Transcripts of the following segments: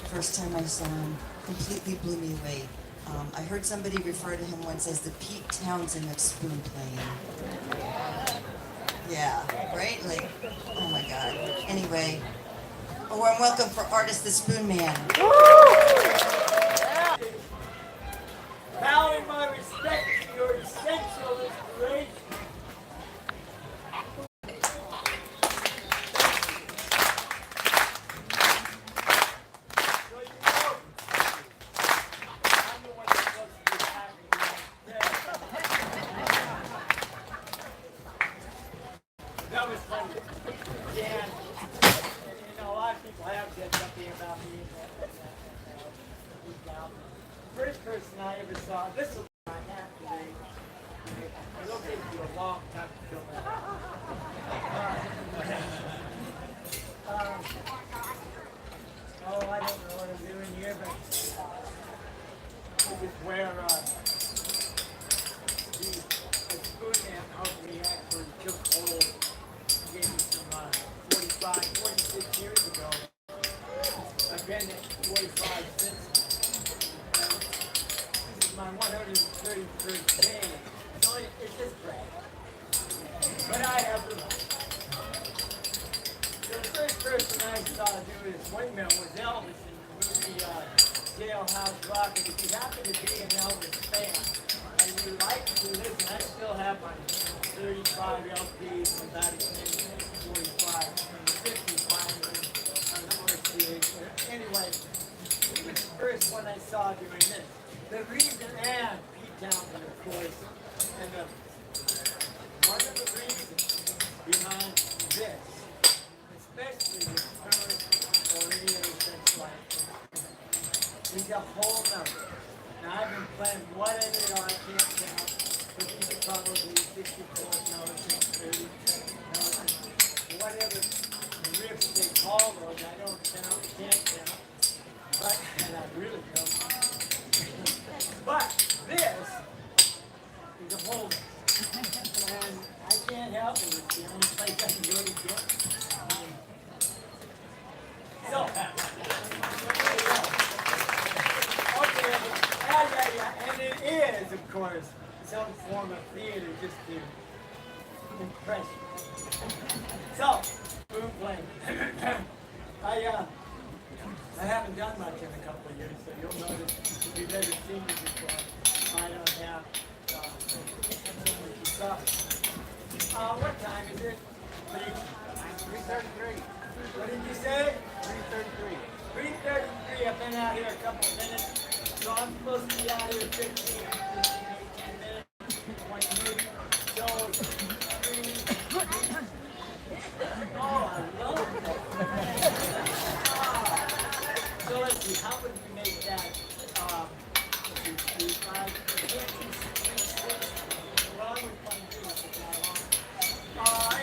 First time I saw him, completely blew me away. I heard somebody refer to him once as the Pete Townsend of spoon playing. Yeah, right? Like, oh my God. Anyway, a warm welcome for artist the Spoon Man. Bowing my respect to your essential inspiration. So you know, I'm the one that's supposed to be happy. That was funny. Yeah. And, a lot of people have said something about me. First person I ever saw, this was my hat today. It'll take you a long time to film that. I don't know what I'm doing here, but this is where the spoon man helped me actually took hold. He gave me some 46 years ago. I've been at 45 since. This is my 133rd day. It's just great. But I have the money. So the first person I saw do this windmill was Elvis in the movie Jailhouse Rock. And if you happen to be an Elvis fan and you like to listen, I still have my 35 LPs from about his name, 45, from the 50s finally, on the RCA. Anyway, this was the first one I saw doing this. The reason, and Pete Townsend, of course, and one of the reasons behind this, especially this current orientation is a whole number. Now I've been playing whatever they are, I can't count, but these are probably 64 notes, 30 notes, whatever riffs they call those, I don't count, can't count, but, and I really don't. But this is a whole number. And I can't help it. It's the only place I can do it again. So, okay, and it is, of course, some form of theater just to impress you. So, spoon playing. I haven't done much in a couple of years, so you'll notice if you've ever seen me before, I don't have what time is it? 3:33. What did you say? 3:33. 3:33. I've been out here a couple of minutes, so I'm supposed to be out here 15 minutes, 20 minutes. So, oh, I love it. So let's see, how would we make that? 2, 3, 5, well, I would want to do it that.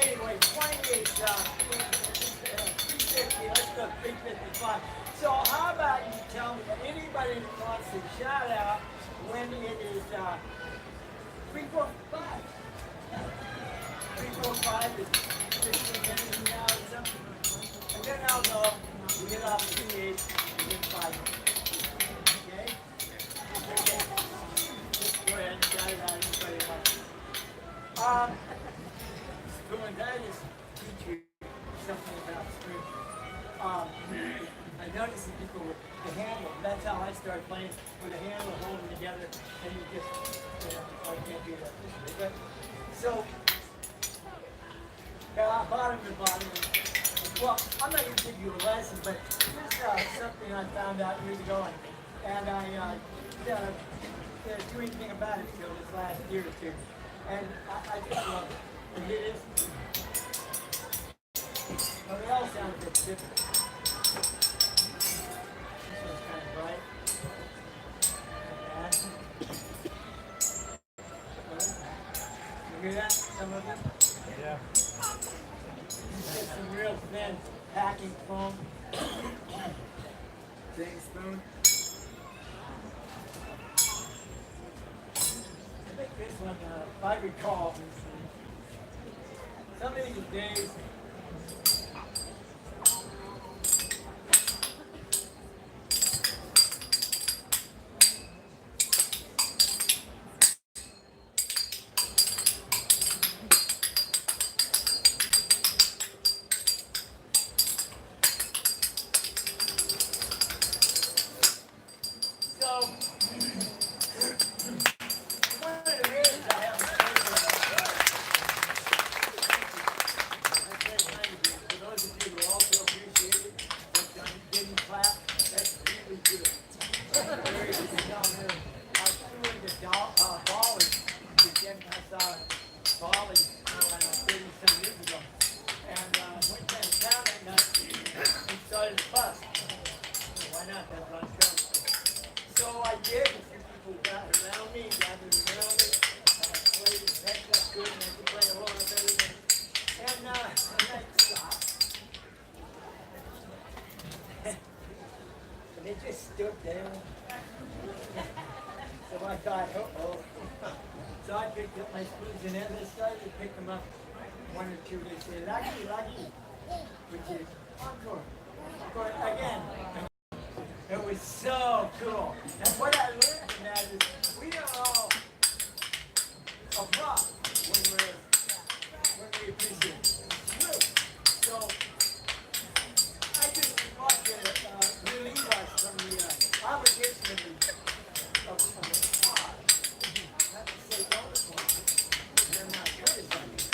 Anyway, 28, 350, let's go 355. So how about you tell me, anybody that wants to shout out when it is 345? 345 is 15 minutes from now or something. And then I'll know, we get off the 28 within 5 minutes. Okay? Just go ahead and shout it out, anybody wants. Spoon, can I just teach you something about spoon? I noticed that people with the handle, that's how I started playing, with the handle holding together, and you just, I can't do that this way. But, so, bottom to bottom, well, I'm not going to give you a lesson, but here's something I found out years ago, and I didn't do anything about it until this last year or two. And I just love it. And it is. But they all sound a bit different. This one's kind of bright. Like that. You hear that? Some of it? Yeah. Get some real thin packing foam. Thing spoon. I think this one, if I recall, some of these days, clap, that's really good. Very good down there. I was doing the ball with Jim Passau, Bali, 30 some years ago. And went downtown that night and started the bus. Why not? That's what I'm trying to do. So I did. A few people gathered around me, and I played and packed up good, and I could play along with everything. And the night stopped. And they just stood there. So I thought, uh-oh. So I picked up my spoons, and as I started to pick them up, one or two, they said, Lucky, Lucky, which is encore. Encore again. It was so cool. And what I learned from that is we are all above when we appreciate it. It's true. So I just want to relieve us from the obligation of the pod. Not to say bonus ones. They're not good as I mean.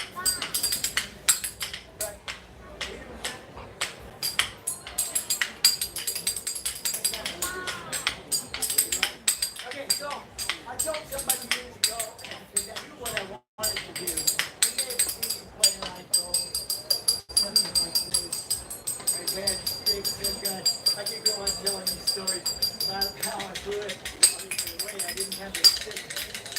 But we don't have okay, so I told somebody years ago, because I knew what I wanted to do. We made a singing play like something like this. My bad mistakes, so good. I could go on telling you stories about how I do it. Obviously, the way I didn't have to sit.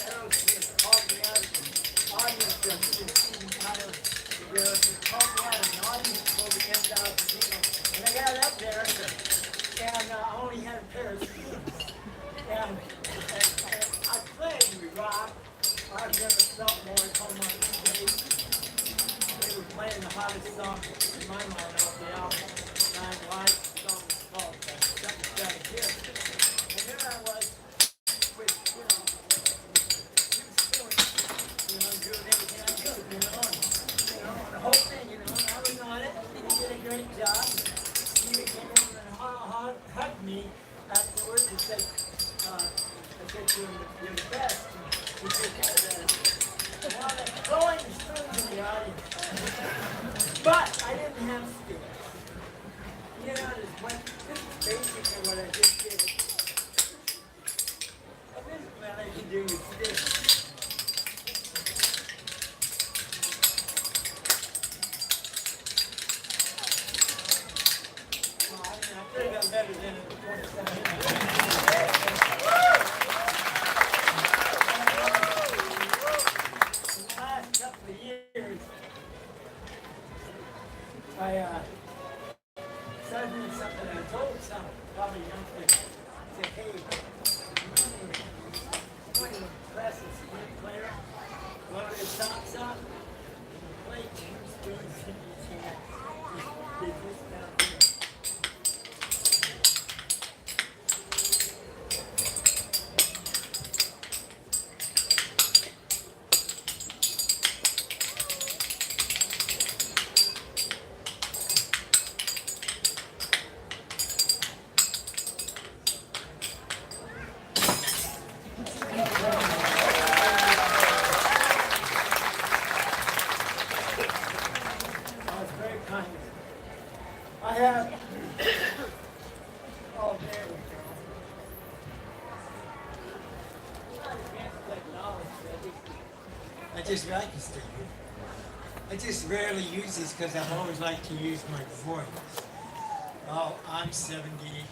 Aerosmith called me out of the audience of this season title. They called me out of the audience for over 10,000 people. And I got up there, and I only had a pair of shoes. And I played with rock. I've never felt more at home on stage. They were playing the hottest song in my mind off the album. Nine Lives, the song was called Something's Gotta Give. And there I was with, two spoons, doing everything I could, and the whole thing, and I was on it. He did a great job. He came over and hugged me afterwards and said, I said to him, you're the best. He said, now they're throwing the spoons in the audience. But I didn't have sticks. This is basically what I just did. This is what I can do with sticks. Well, I think I'm better than it was 27. I started doing something and I told some probably young people, I said, hey, you want to press a screen player, load his socks up, play two spoons in each hand. They just down here. I have, oh, there we go. I just like this thing. I just rarely use this because I've always liked to use my voice. Oh, I'm 70.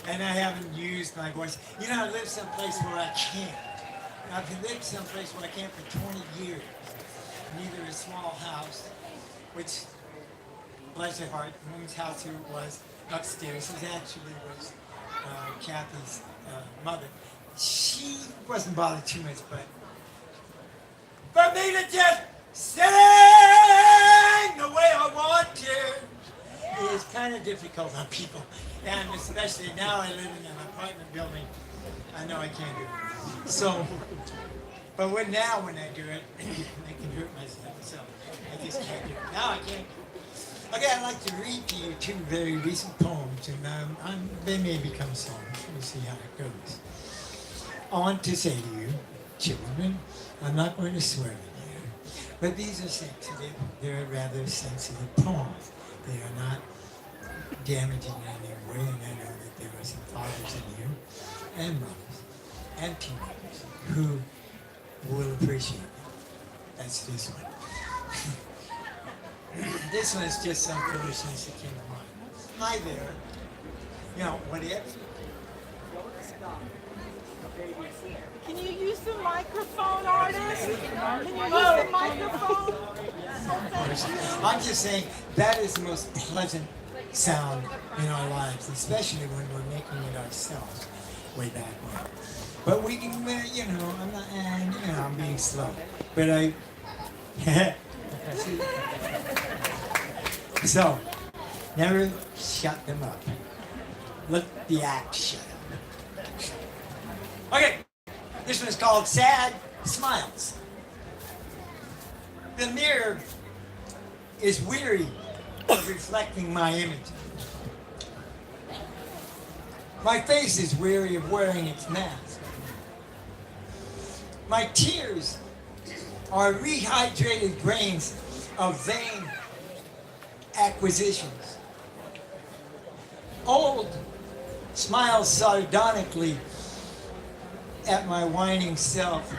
And I haven't used my voice. I live someplace where I can't. I've lived someplace where I can't for 20 years. Neither a small house, which, bless her heart, the woman's house who was upstairs, it actually was Kathy's mother. She wasn't bothered too much, but for me to just sing the way I want to is kind of difficult on people. And especially now I live in an apartment building, I know I can't do it. So, but when I do it, I can hurt myself, so I just can't do it. Now I can't. Okay, I'd like to read to you two very recent poems, and they may become songs. We'll see how it goes. I want to say to you, children, I'm not going to swear at you, but these are sensitive. They're rather sensitive poems. They are not damaging in any way, and I know that there are some fathers in here, and mothers, and teenagers who will appreciate it. That's this one. This one is just some foolishness that came to mind. Hi there. You know, whatever. Can you use the microphone, artist? Can you use the microphone? I'm just saying that is the most pleasant sound in our lives, especially when we're making it ourselves way back when. But we can, you know, I'm not, you know, I'm being slow. But I, so, never shut them up. Let the act shut up. Okay, this one is called Sad Smiles. The mirror is weary of reflecting my image. My face is weary of wearing its mask. My tears are rehydrated grains of vain acquisitions. Old smiles sardonically at my whining self,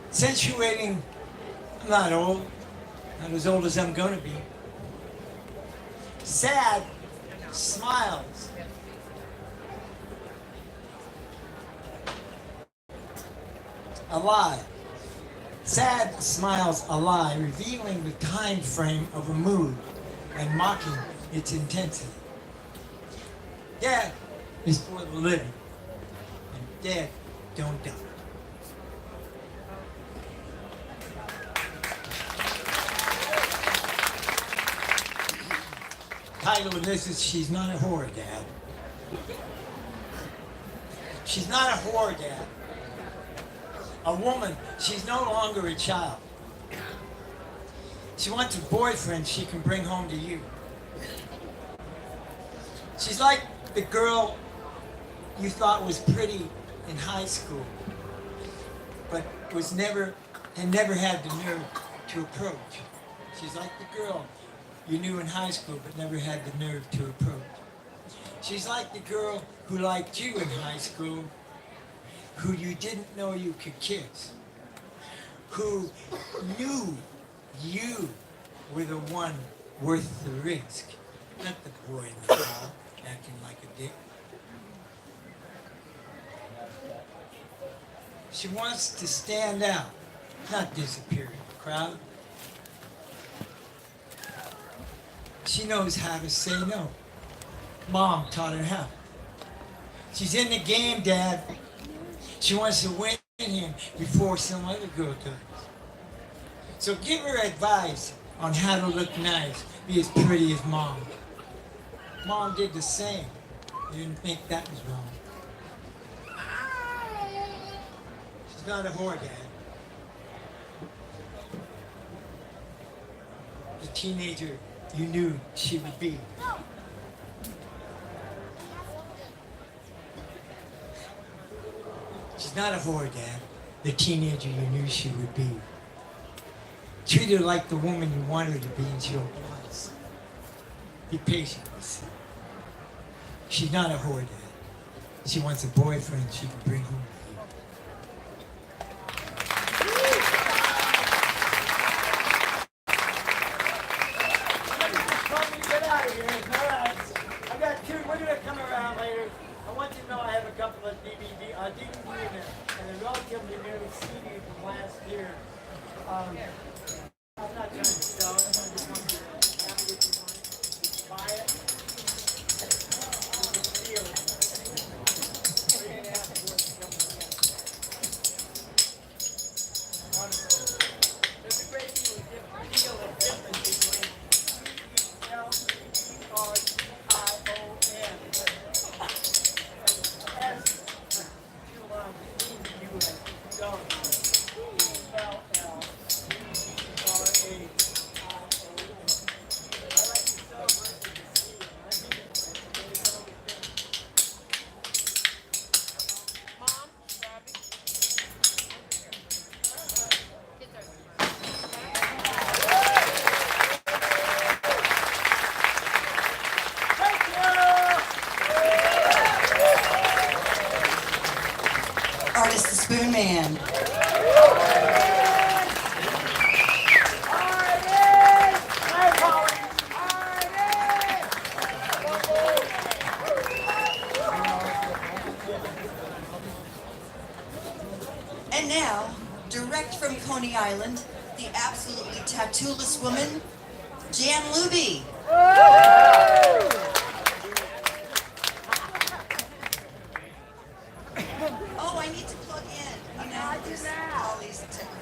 accentuating I'm not old, not as old as I'm gonna be. Sad smiles. A lie. Sad smiles a lie, revealing the time frame of a mood and mocking its intensity. Death is for the living, and dead don't die. Title of this is She's Not a Whore, Dad. She's not a whore, Dad. A woman, she's no longer a child. She wants a boyfriend she can bring home to you. She's like the girl you thought was pretty in high school, but never had the nerve to approach. She's like the girl you knew in high school, but never had the nerve to approach. She's like the girl who liked you in high school, who you didn't know you could kiss, who knew you were the one worth the risk, not the boy in the car acting like a dick. She wants to stand out, not disappear in the crowd. She knows how to say no. Mom taught her how. She's in the game, Dad. She wants to win him before some other girl does. So give her advice on how to look nice, be as pretty as Mom. Mom did the same. You didn't think that was wrong. She's not a whore, Dad. The teenager you knew she would be. She's not a whore, Dad. The teenager you knew she would be. Treat her like the woman you want her to be and she'll oblige. Be patient with her. She's not a whore, Dad. She wants a boyfriend she can bring home to you. Get out of here. All right. I got two. We're going to come around later. I want you to know I have a couple of DVD and a relatively new CD from last year. I'm not trying to sell it. I just want you to have it if you want it. Just buy it. You can feel it. We're going to have to work Spoon Man. And now, direct from Coney Island, the absolutely tattooless woman, Jan Luby. Oh, I need to plug in. You know, there's all these technical.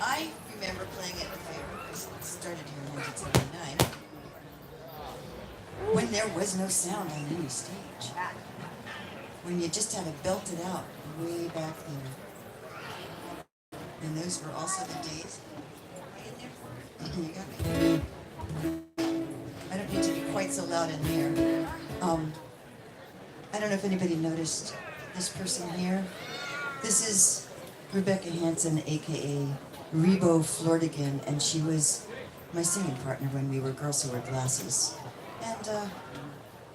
I remember playing at the fair. I started here in 1979. When there was no sound on any stage. When you just had to belt it out way back there. And those were also the days. You got me. I don't need to be quite so loud in here. I don't know if anybody noticed this person here. This is Rebecca Hansen, aka Rebo Flordigan, and she was my singing partner when we were Girls Who Wear Glasses. And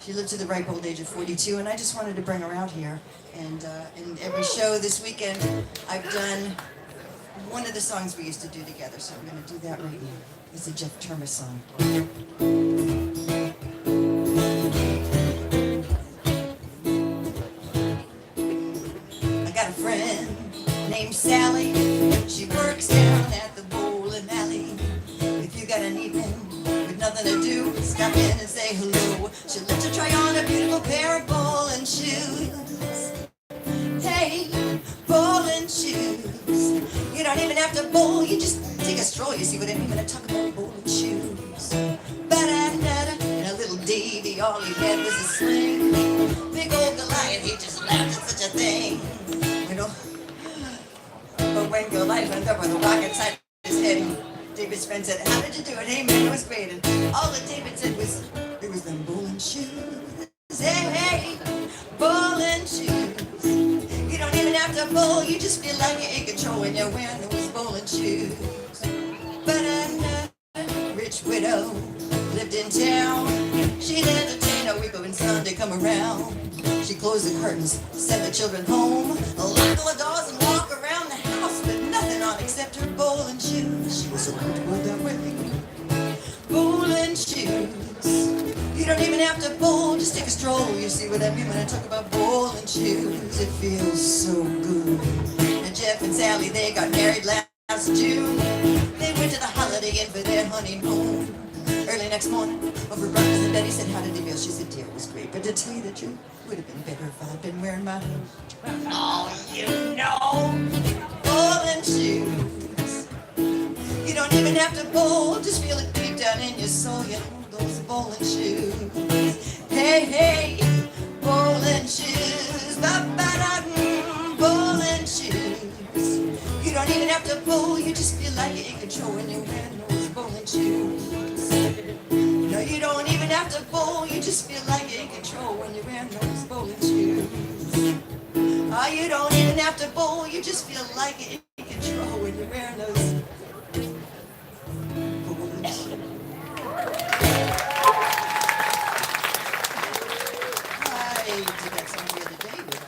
she lived to the ripe old age of 42, and I just wanted to bring her out here. And in every show this weekend, I've done one of the songs we used to do together, so I'm going to do that right now. It's a Jeff Terma song. I got a friend named Sally. She works down at the bowling alley. If you got an evening with nothing to do, stop in and say hello. She'll let you try on a beautiful pair of bowling shoes. Hey, bowling shoes. You don't even have to bowl, you just take a stroll. You see what I mean when I talk about bowling shoes. Ba-da-da-da. And a little Davy, all he had was a sling. Big old Goliath, he just laughed at such a thing. You know? But when Goliath went up with a rock inside his head, David's friend said, "How did you do it? Hey man, it was great." And all that David said was, "It was them bowling shoes. Hey, hey, bowling shoes. You don't even have to bowl, you just feel like you're in control when you're wearing those bowling shoes." But a rich widow lived in town. She'd entertain a week when Sunday come around. She closed the curtains, sent the children home, locked all the doors and walked around the house with nothing on except her bowling shoes. She was so comfortable that way. Bowling shoes. You don't even have to bowl, just take a stroll. You see what I mean when I talk about bowling shoes. It feels so good. And Jeff and Sally, they got married last June. They went to the Holiday Inn for their honeymoon. Early next morning, over breakfast, and Betty said, "How did it feel?" She said, "Dear, it was great. But to tell you the truth, it would have been better if I'd been wearing my oh, you know, bowling shoes. You don't even have to bowl, just feel it deep down in your soul. You know, those bowling shoes. Hey, hey, bowling shoes. Ba-ba-da-dum, bowling shoes. You don't even have to bowl, you just feel like you're in control when you're wearing those bowling shoes. No, you don't even have to bowl, you just feel like you're in control when you're wearing those bowling shoes. Oh, you don't even have to bowl, you just feel like you're in control when you're wearing those bowling shoes. I did that song the other day, but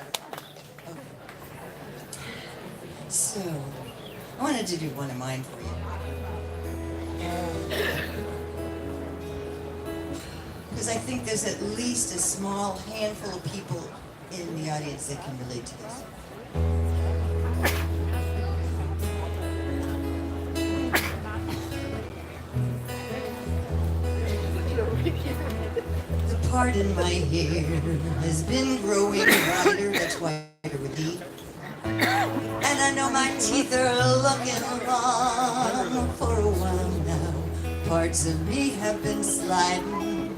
okay. So, I wanted to do one of mine for you. Because I think there's at least a small handful of people in the audience that can relate to this. The part in my hair has been growing wider, that's wider with D. And I know my teeth are looking long for a while now. Parts of me have been sliding,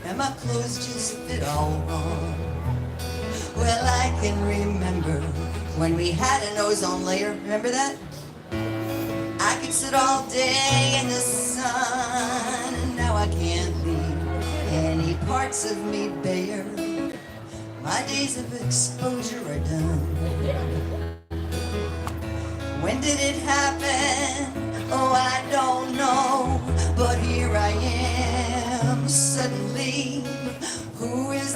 and my clothes just fit all wrong. Well, I can remember when we had an ozone layer, remember that? I could sit all day in the sun, and now I can't leave any parts of me bare. My days of exposure are done. When did it happen? Oh, I don't know, but here I am suddenly. Who is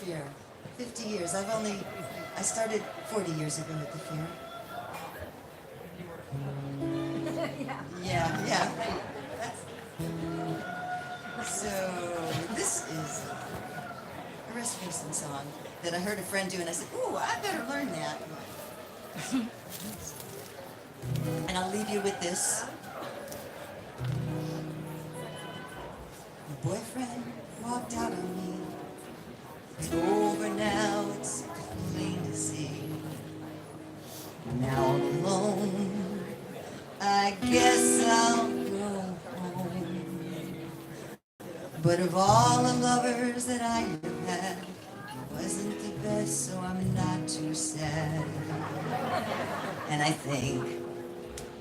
fair. 50 years. I started 40 years ago at the fair. Yeah, right. So, this is a Rasmussen song that I heard a friend do, and I said, ooh, I better learn that. And I'll leave you with this. My boyfriend walked out on me. It's over now, it's plain to see. Now I'm alone, I guess I'll go home. But of all the lovers that I have had, he wasn't the best, so I'm not too sad. And I think,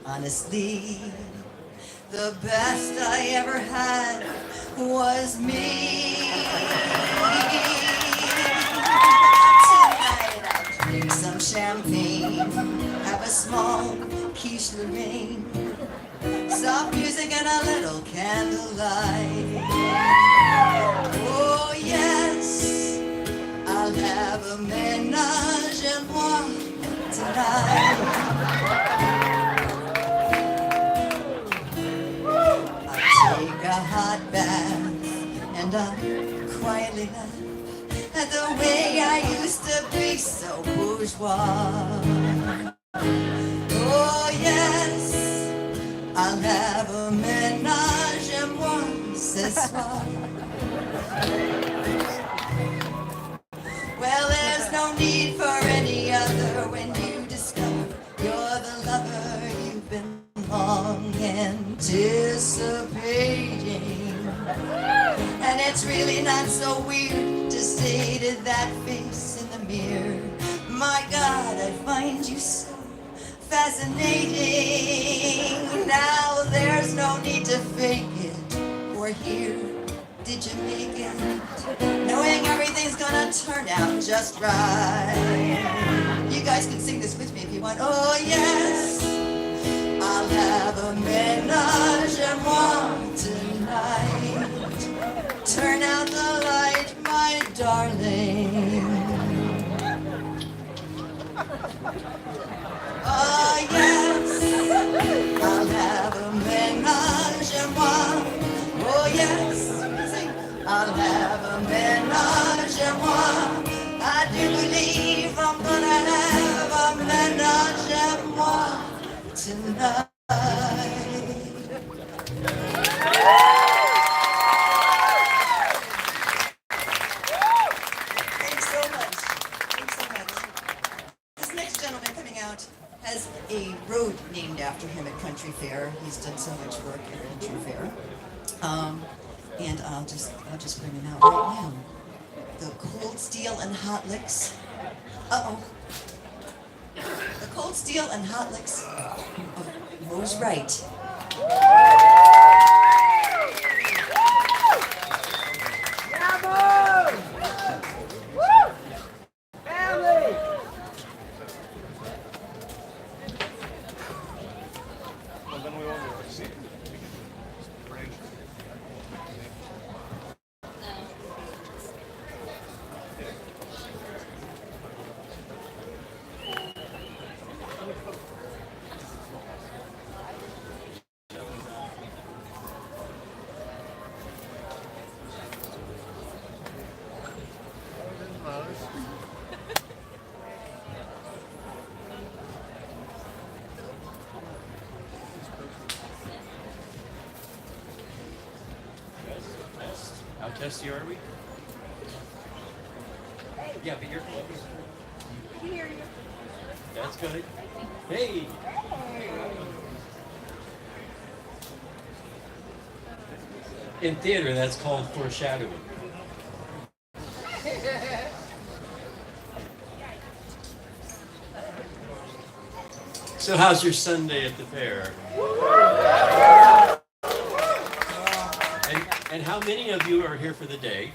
honestly, the best I ever had was me. Tonight I'll drink some champagne, have a small quiche Lorraine, soft music and a little candlelight. Oh yes, I'll have a ménage à moi tonight. I'll take a hot bath and I'll quietly laugh at the way I used to be so bourgeois. Oh yes, I'll have a ménage à moi ce soir. Well, there's no need for any other when you discover you're the lover you've been long anticipating. And it's really not so weird to say to that face in the mirror, my God, I find you so fascinating. Now there's no need to fake it or hear, did you make it? Knowing everything's gonna turn out just right. You guys can sing this with me if you want. Oh yes, I'll have a ménage à moi tonight. Turn out the light, my darling. Oh yes, I'll have a ménage à moi. Oh yes, sing. I'll have a ménage à moi. I do believe I'm gonna have a ménage à moi tonight. Thanks so much. Thanks so much. This next gentleman coming out has a road named after him at Country Fair. He's done so much work at Country Fair. And I'll just bring him out right now. The Cold Steel and Hot Licks. Uh-oh. The Cold Steel and Hot Licks of Mose Wright. Bravo! Woo! Family! How testy are we? Yeah, but you're close. I can hear you. That's good. Hey! In theater, that's called foreshadowing. So how's your Sunday at the fair? And how many of you are here for the day?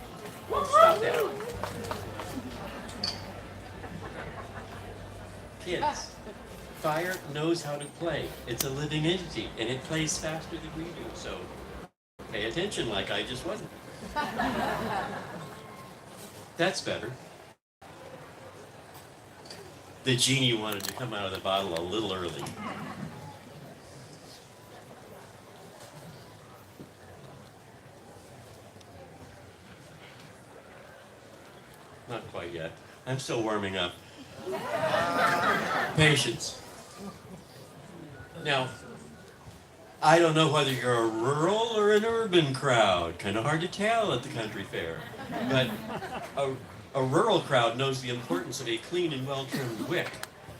Stop that. Kids, fire knows how to play. It's a living entity, and it plays faster than we do, so pay attention like I just wasn't. That's better. The genie wanted to come out of the bottle a little early. Not quite yet. I'm still warming up. Patience. Now, I don't know whether you're a rural or an urban crowd. Kind of hard to tell at the country fair. But a rural crowd knows the importance of a clean and well-trimmed wick,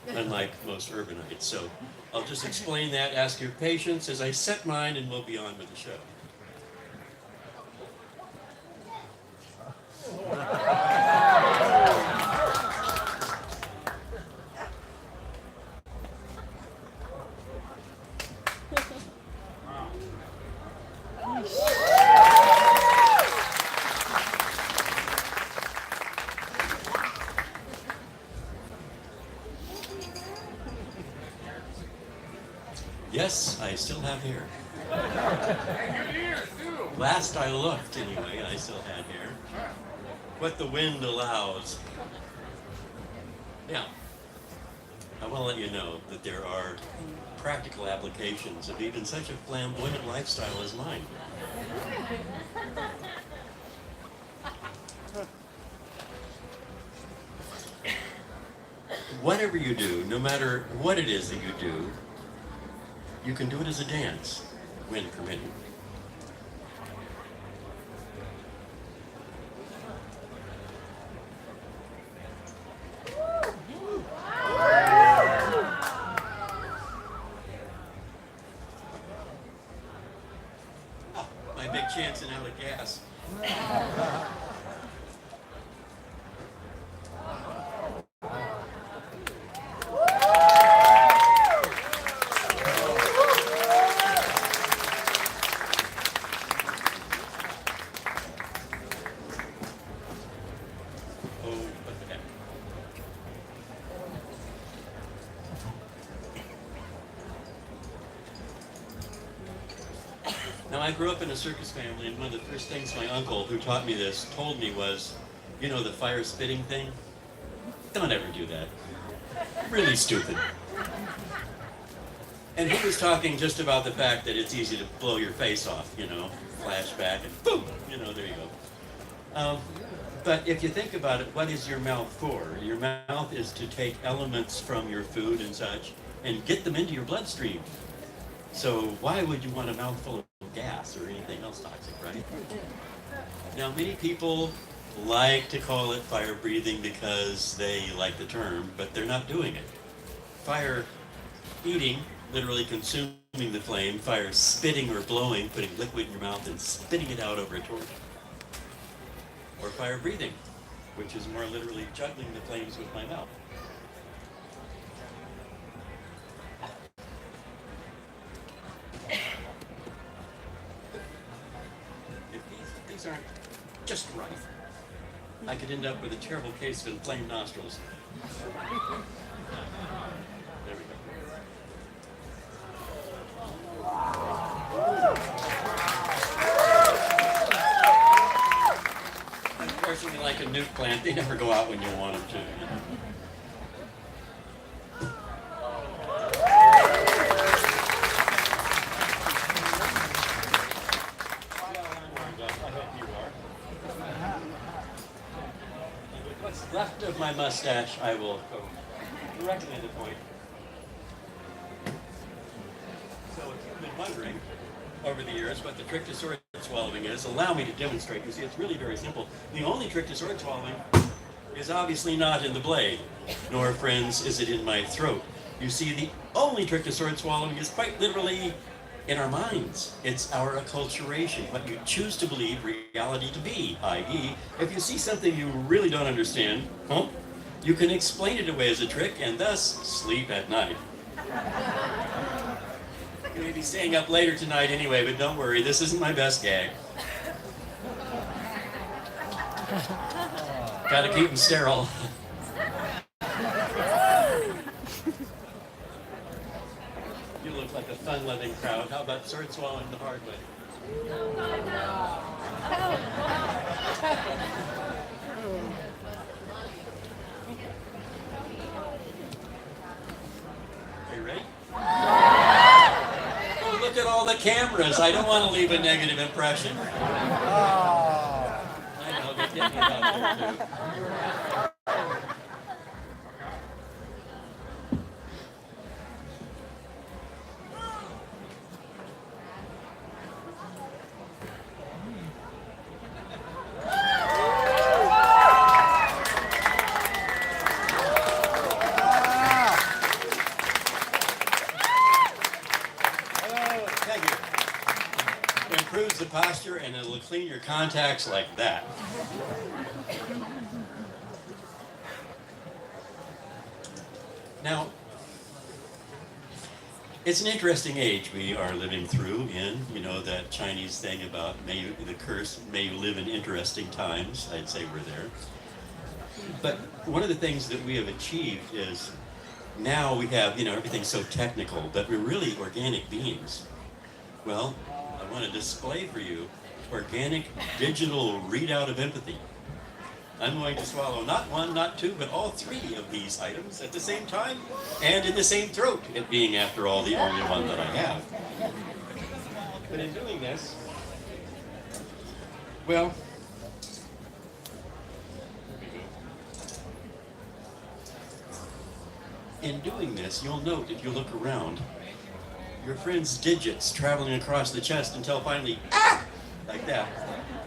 unlike most urbanites. So I'll just explain that, ask your patience as I set mine, and we'll be on with the show. Yes, I still have hair. Last I looked, anyway, I still had hair. What the wind allows. Now, I want to let you know that there are practical applications of even such a flamboyant lifestyle as mine. Whatever you do, no matter what it is that you do, you can do it as a dance, when permitted. Oh, my big chance in out of gas. Now, I grew up in a circus family, and one of the first things my uncle, who taught me this, told me was, you know, the fire spitting thing? Don't ever do that. Really stupid. And he was talking just about the fact that it's easy to blow your face off, you know, flashback, and boom, you know, there you go. But if you think about it, what is your mouth for? Your mouth is to take elements from your food and such and get them into your bloodstream. So why would you want a mouthful of gas or anything else toxic, right? Now, many people like to call it fire breathing because they like the term, but they're not doing it. Fire eating, literally consuming the flame, fire spitting or blowing, putting liquid in your mouth and spitting it out over a torch. Or fire breathing, which is more literally juggling the flames with my mouth. If these aren't just right, I could end up with a terrible case of inflamed nostrils. There we go. Unfortunately, like a nuke plant, they never go out when you want them to. What's left of my mustache, I will go directly to the point. So if you've been wondering over the years what the trick to sword swallowing is, allow me to demonstrate. You see, it's really very simple. The only trick to sword swallowing is obviously not in the blade, nor, friends, is it in my throat. You see, the only trick to sword swallowing is quite literally in our minds. It's our acculturation, what you choose to believe reality to be, i.e., if you see something you really don't understand, you can explain it away as a trick and thus sleep at night. You may be staying up later tonight anyway, but don't worry, this isn't my best gag. Gotta keep them sterile. You look like a fun-loving crowd. How about sword swallowing the hard way? No. cameras. I don't want to leave a negative impression. I know, they get me out there too. Thank you. It improves the posture and it'll clean your contacts like that. Now, it's an interesting age we are living through in, you know, that Chinese thing about the curse, may you live in interesting times. I'd say we're there. But one of the things that we have achieved is now we have, you know, everything's so technical, but we're really organic beings. Well, I want to display for you organic digital readout of empathy. I'm going to swallow not one, not two, but all three of these items at the same time and in the same throat, it being, after all, the only one that I have. But in doing this, well, in doing this, you'll note, if you look around, your friend's digits traveling across the chest until finally, ah! Like that.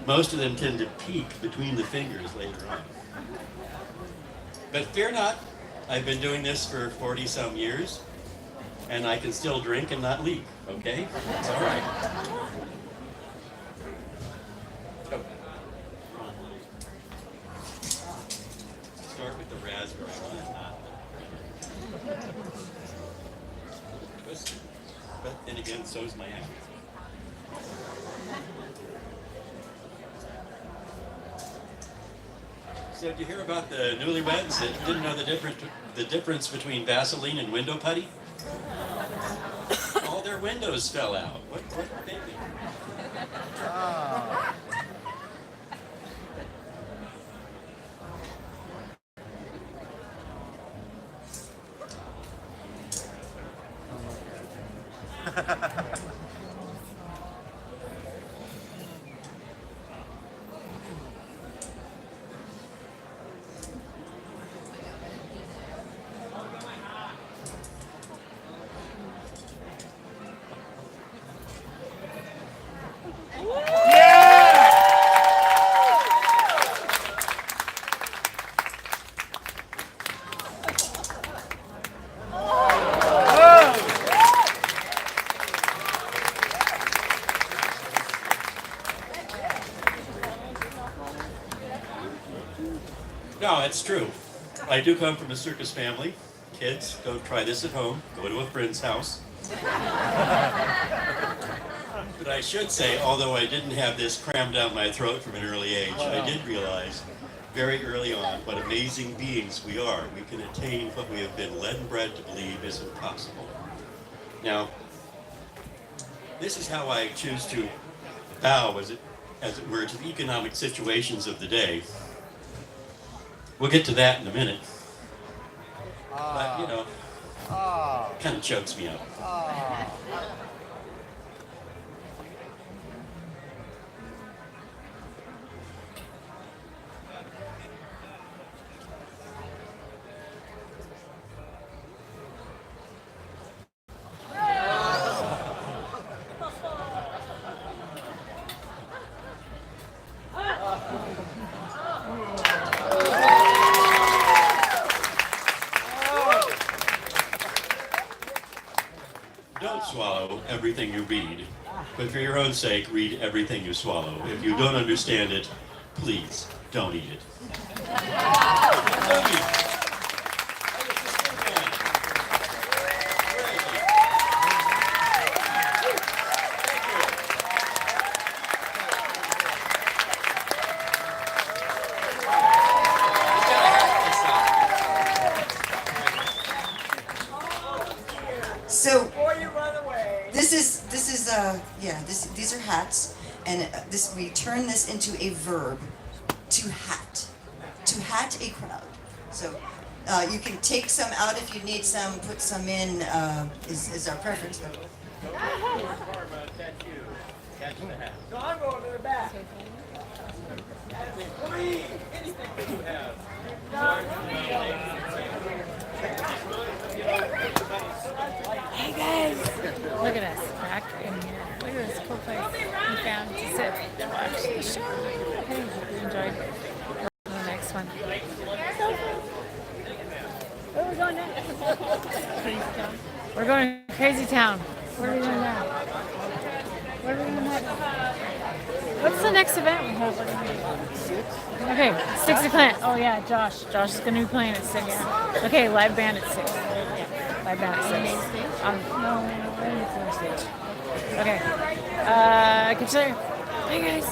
Most of them tend to peak between the fingers later on. But fear not, I've been doing this for 40-some years, and I can still drink and not leak, okay? It's all right. Oh. Start with the raspberry one. But then again, so's my act. So did you hear about the newlyweds that didn't know the difference between Vaseline and window putty? All their windows fell out. What did they No, it's true. I do come from a circus family. Kids, don't try this at home. Go to a friend's house. But I should say, although I didn't have this crammed down my throat from an early age, I did realize very early on what amazing beings we are. We can attain what we have been led and bred to believe is impossible. Now, this is how I choose to bow, as it were, to the economic situations of the day. We'll get to that in a minute. But, you know, kind of chokes me up. Don't swallow everything you read, but for your own sake, read everything you swallow. If you don't understand it, please don't eat it. So Before you run away. these are hats, and we turn this into a verb, to hat a crowd. So you can take some out if you need some, put some in, is our preference. But catch the hat. So I'm going to the back. Three. Anything that you have. Hey guys, look at us back in here. Look at this cool place we found to sit and watch the show. Hey, hope you enjoyed it. On the next one. Where are we going next? Crazy Town. We're going to Crazy Town. Where are we going now? Where are we going next? What's the next event we have? Okay, Sticks of Clan. Oh yeah, Josh. Josh is going to be playing at 6. Okay, live band at 6. Yeah, live band at 6. No, we're on the stage. Okay. Catch you later. Bye guys.